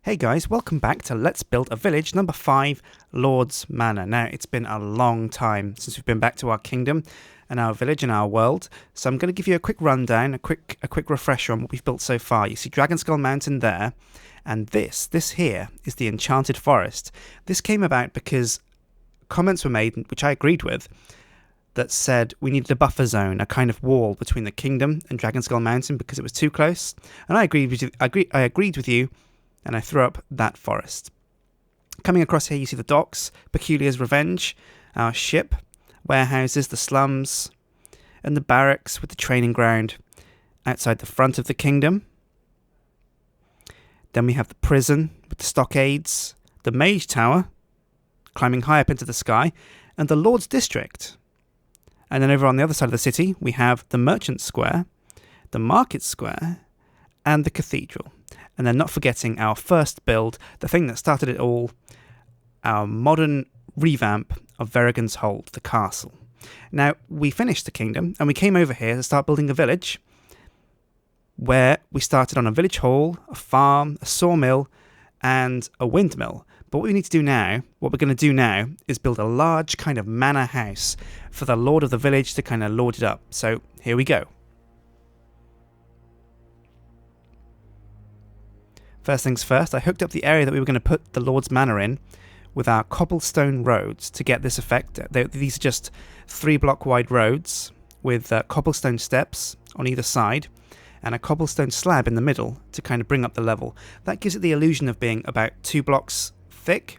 Hey guys, welcome back to Let's Build a Village number 5, Lord's Manor. Now, it's been a long time since we've been back to our kingdom and our village and our world, so I'm going to give you a quick rundown, a quick refresher on what we've built so far. You see Dragonskull Mountain there, and this here is the Enchanted Forest. This came about because comments were made, which I agreed with, that said we needed a buffer zone, a kind of wall between the kingdom and Dragonskull Mountain because it was too close, and I agreed with you, and I threw up that forest. Coming across here, you see the docks, Peculiar's Revenge, our ship, warehouses, the slums, and the barracks with the training ground outside the front of the kingdom. Then we have the prison with the stockades, the mage tower, climbing high up into the sky, and the Lord's District. And then over on the other side of the city, we have the Merchant Square, the Market Square, and the Cathedral. And then not forgetting our first build, the thing that started it all, our modern revamp of Verrigan's Hold, the castle. Now, we finished the kingdom, and we came over here to start building a village, where we started on a village hall, a farm, a sawmill, and a windmill. But what we're going to do now, is build a large kind of manor house for the lord of the village to kind of lord it up. So, here we go. First things first, I hooked up the area that we were going to put the Lord's Manor in with our cobblestone roads to get this effect. These are just 3-block wide roads with cobblestone steps on either side and a cobblestone slab in the middle to kind of bring up the level. That gives it the illusion of being about 2 blocks thick,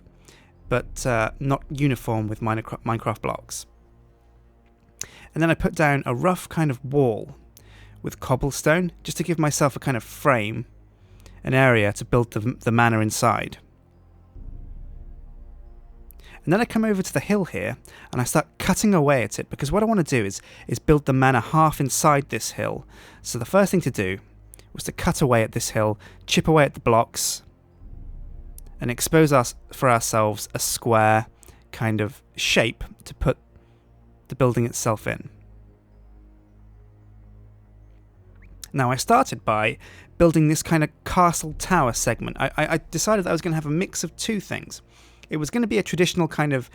but not uniform with Minecraft blocks. And then I put down a rough kind of wall with cobblestone just to give myself a kind of frame, an area to build the manor inside. And then I come over to the hill here and I start cutting away at it, because what I want to do is build the manor half inside this hill. So the first thing to do was to cut away at this hill, chip away at the blocks, and expose for ourselves a square kind of shape to put the building itself in. Now, I started by building this kind of castle tower segment. I decided that I was going to have a mix of two things. It was going to be a traditional kind of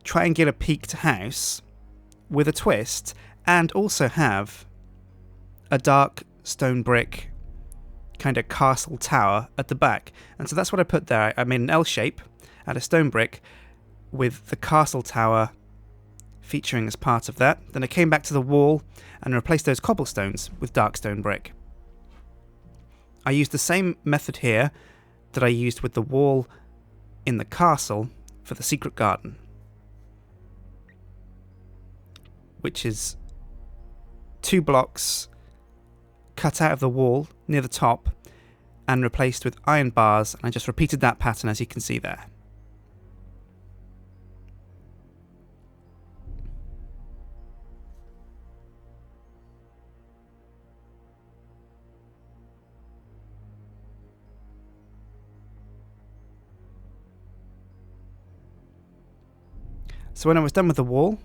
triangular peaked house with a twist, and also have a dark stone brick kind of castle tower at the back. And so that's what I put there. I made an L shape out of stone brick with the castle tower featuring as part of that. Then I came back to the wall and replaced those cobblestones with dark stone brick. I used the same method here that I used with the wall in the castle for the secret garden, which is 2 blocks cut out of the wall near the top and replaced with iron bars, and I just repeated that pattern as you can see there. So when I was done with the wall,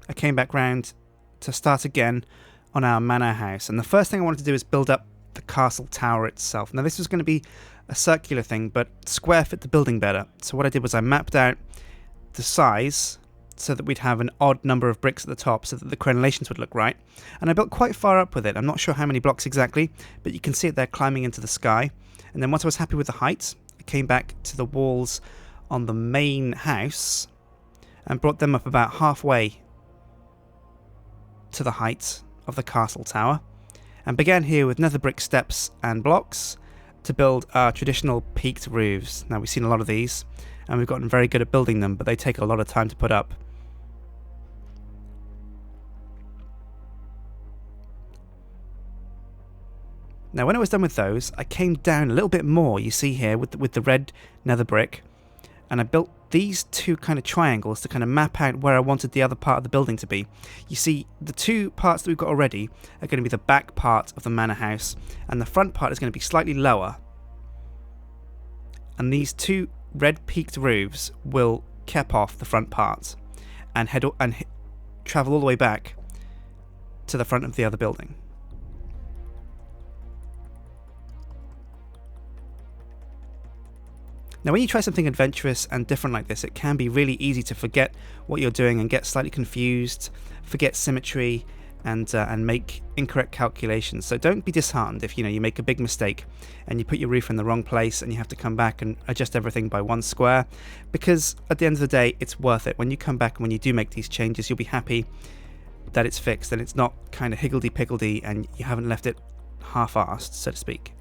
I came back round to start again on our manor house. And the first thing I wanted to do is build up the castle tower itself. Now, this was going to be a circular thing, but square fit the building better. So what I did was I mapped out the size so that we'd have an odd number of bricks at the top so that the crenellations would look right. And I built quite far up with it. I'm not sure how many blocks exactly, but you can see it there climbing into the sky. And then once I was happy with the height, I came back to the walls on the main house and brought them up about halfway to the height of the castle tower, and began here with nether brick steps and blocks to build our traditional peaked roofs. Now, we've seen a lot of these, and we've gotten very good at building them, but they take a lot of time to put up. Now, when I was done with those, I came down a little bit more, you see here, with the red nether brick, and I built these 2 kind of triangles to kind of map out where I wanted the other part of the building to be. You see, the 2 parts that we've got already are going to be the back part of the manor house, and the front part is going to be slightly lower. And these 2 red peaked roofs will cap off the front part and travel all the way back to the front of the other building. Now when you try something adventurous and different like this, it can be really easy to forget what you're doing and get slightly confused, forget symmetry, and make incorrect calculations. So don't be disheartened if you make a big mistake and you put your roof in the wrong place and you have to come back and adjust everything by 1 square, because at the end of the day it's worth it. When you come back and when you do make these changes, you'll be happy that it's fixed and it's not kind of higgledy-piggledy and you haven't left it half-arsed, so to speak.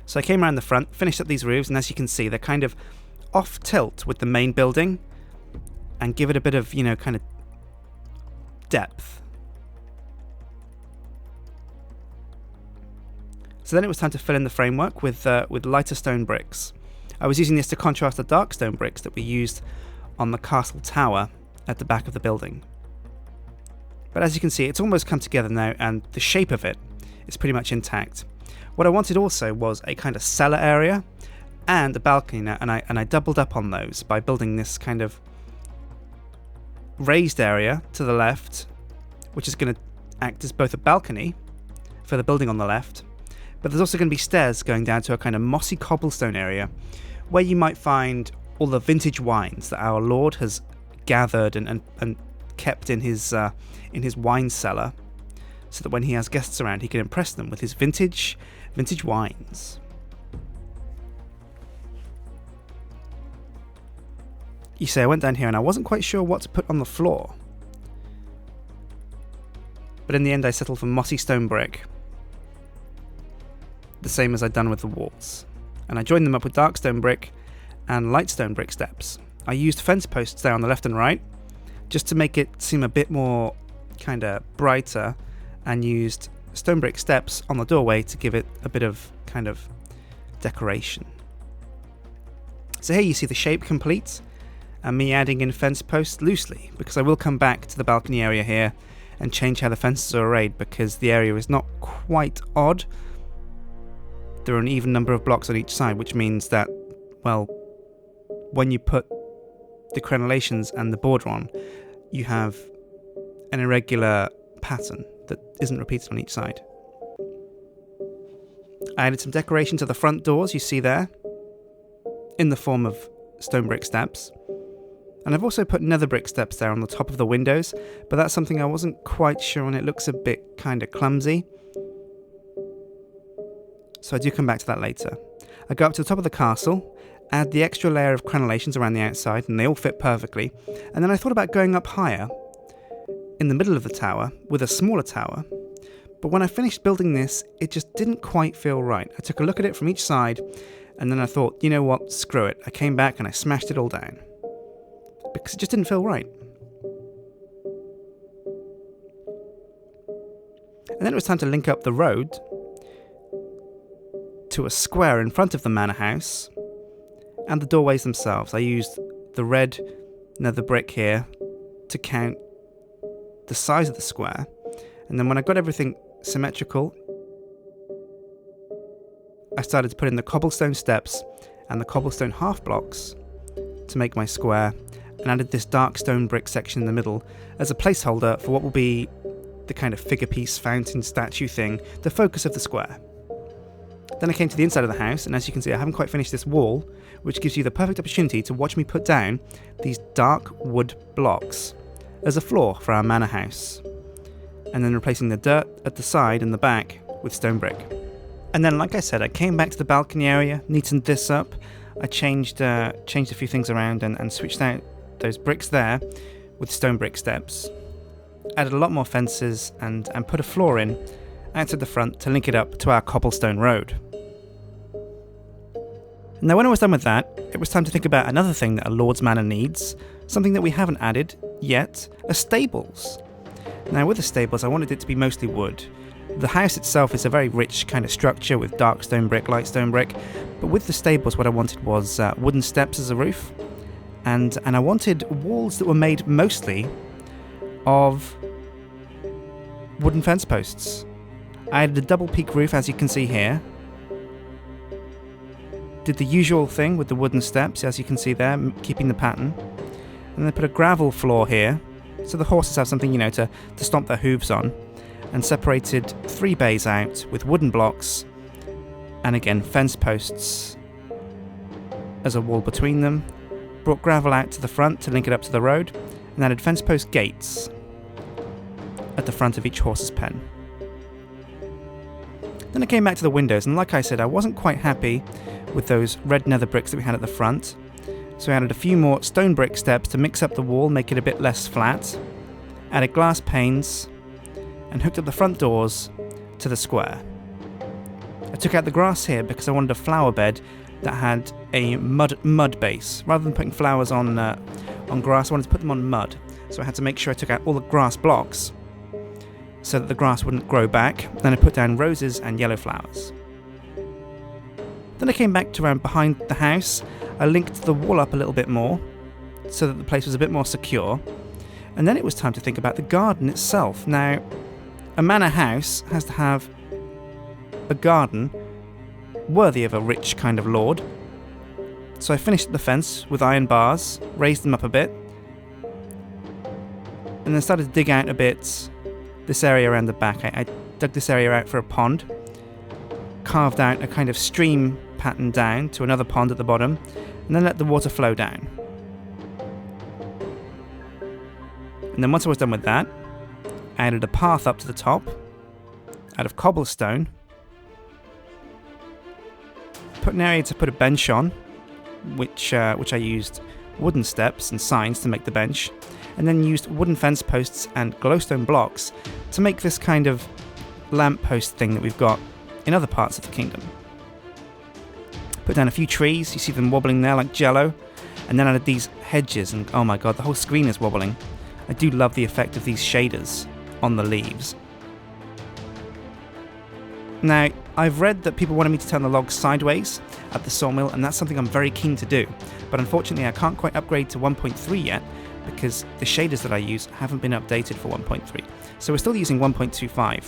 So I came around the front, finished up these roofs, and as you can see they're kind of off tilt with the main building and give it a bit of kind of depth. So then it was time to fill in the framework with lighter stone bricks. I was using this to contrast the dark stone bricks that we used on the castle tower at the back of the building. But as you can see, it's almost come together now and the shape of it is pretty much intact. What I wanted also was a kind of cellar area and a balcony now, and I doubled up on those by building this kind of raised area to the left, which is going to act as both a balcony for the building on the left, but there's also going to be stairs going down to a kind of mossy cobblestone area where you might find all the vintage wines that our Lord has gathered and kept in his wine cellar, so that when he has guests around he can impress them with his vintage wines. You see, I went down here and I wasn't quite sure what to put on the floor, but in the end I settled for mossy stone brick, the same as I'd done with the walls, and I joined them up with dark stone brick and light stone brick steps. I used fence posts there on the left and right just to make it seem a bit more kind of brighter, and used stone brick steps on the doorway to give it a bit of kind of decoration. So here you see the shape complete and me adding in fence posts loosely, because I will come back to the balcony area here and change how the fences are arrayed, because the area is not quite odd. There are an even number of blocks on each side, which means that, well, when you put the crenellations and the border on, you have an irregular pattern that isn't repeated on each side. I added some decoration to the front doors, you see there, in the form of stone brick steps. And I've also put nether brick steps there on the top of the windows, but that's something I wasn't quite sure on. It looks a bit kind of clumsy, so I do come back to that later. I go up to the top of the castle, add the extra layer of crenellations around the outside, and they all fit perfectly. And then I thought about going up higher, in the middle of the tower, with a smaller tower. But when I finished building this, it just didn't quite feel right. I took a look at it from each side, and then I thought, you know what, screw it. I came back and I smashed it all down, because it just didn't feel right. And then it was time to link up the road to a square in front of the manor house and the doorways themselves. I used the red nether brick here to count the size of the square, and then when I got everything symmetrical, I started to put in the cobblestone steps and the cobblestone half blocks to make my square, and added this dark stone brick section in the middle as a placeholder for what will be the kind of figure piece fountain statue thing, the focus of the square. Then I came to the inside of the house, and as you can see I haven't quite finished this wall, which gives you the perfect opportunity to watch me put down these dark wood blocks as a floor for our manor house, and then replacing the dirt at the side and the back with stone brick. And then, like I said, I came back to the balcony area, neatened this up. I changed a few things around and switched out those bricks there with stone brick steps, added a lot more fences and put a floor in outside the front to link it up to our cobblestone road. Now when I was done with that, it was time to think about another thing that a lord's manor needs, something that we haven't added yet, a stables. Now with the stables I wanted it to be mostly wood. The house itself is a very rich kind of structure with dark stone brick, light stone brick, but with the stables what I wanted was wooden steps as a roof, and I wanted walls that were made mostly of wooden fence posts. I added a double peak roof, as you can see here. Did the usual thing with the wooden steps, as you can see there, keeping the pattern. And then I put a gravel floor here, so the horses have something, to stomp their hooves on. And separated 3 bays out with wooden blocks And again, fence posts as a wall between them. Brought gravel out to the front to link it up to the road, and added fence post gates at the front of each horse's pen. Then I came back to the windows, and like I said, I wasn't quite happy with those red nether bricks that we had at the front, so I added a few more stone brick steps to mix up the wall, make it a bit less flat, added glass panes, and hooked up the front doors to the square. I took out the grass here because I wanted a flower bed that had a mud base. Rather than putting flowers on grass, I wanted to put them on mud, so I had to make sure I took out all the grass blocks so that the grass wouldn't grow back. Then I put down roses and yellow flowers. Then I came back to around behind the house. I linked the wall up a little bit more so that the place was a bit more secure. And then it was time to think about the garden itself. Now, a manor house has to have a garden worthy of a rich kind of lord. So I finished the fence with iron bars, raised them up a bit, and then started to dig out a bit this area around the back. I dug this area out for a pond, carved out a kind of stream pattern down to another pond at the bottom, and then let the water flow down. And then once I was done with that, I added a path up to the top out of cobblestone, put an area to put a bench on, which I used wooden steps and signs to make the bench, and then used wooden fence posts and glowstone blocks to make this kind of lamppost thing that we've got in other parts of the kingdom. Put down a few trees, you see them wobbling there like jello, and then added these hedges, and oh my god, the whole screen is wobbling. I do love the effect of these shaders on the leaves. Now, I've read that people wanted me to turn the logs sideways at the sawmill, and that's something I'm very keen to do, but unfortunately I can't quite upgrade to 1.3 yet because the shaders that I use haven't been updated for 1.3. So we're still using 1.25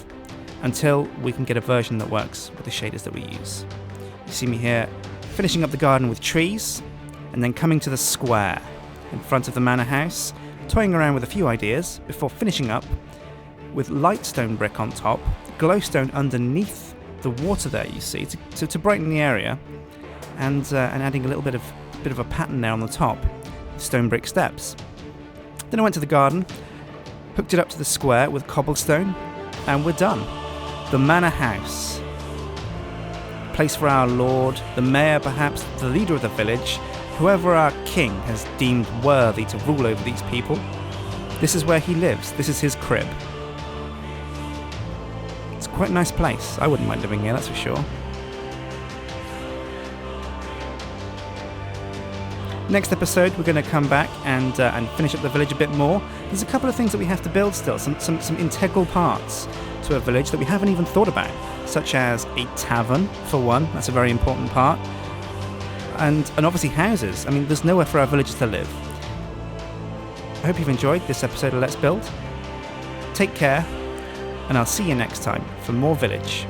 until we can get a version that works with the shaders that we use. You see me here finishing up the garden with trees, and then coming to the square in front of the manor house, toying around with a few ideas before finishing up with light stone brick on top, glowstone underneath the water there, you see, to brighten the area, and adding a little bit of a pattern there on the top, stone brick steps. Then I went to the garden, hooked it up to the square with cobblestone, and we're done. The manor house. Place for our lord, the mayor perhaps, the leader of the village, whoever our king has deemed worthy to rule over these people. This is where he lives, this is his crib. It's quite a nice place. I wouldn't mind living here, that's for sure. Next episode, we're going to come back and finish up the village a bit more. There's a couple of things that we have to build still, some integral parts to a village that we haven't even thought about, such as a tavern, for one. That's a very important part. And obviously houses. I mean, there's nowhere for our villagers to live. I hope you've enjoyed this episode of Let's Build. Take care, and I'll see you next time for more Village.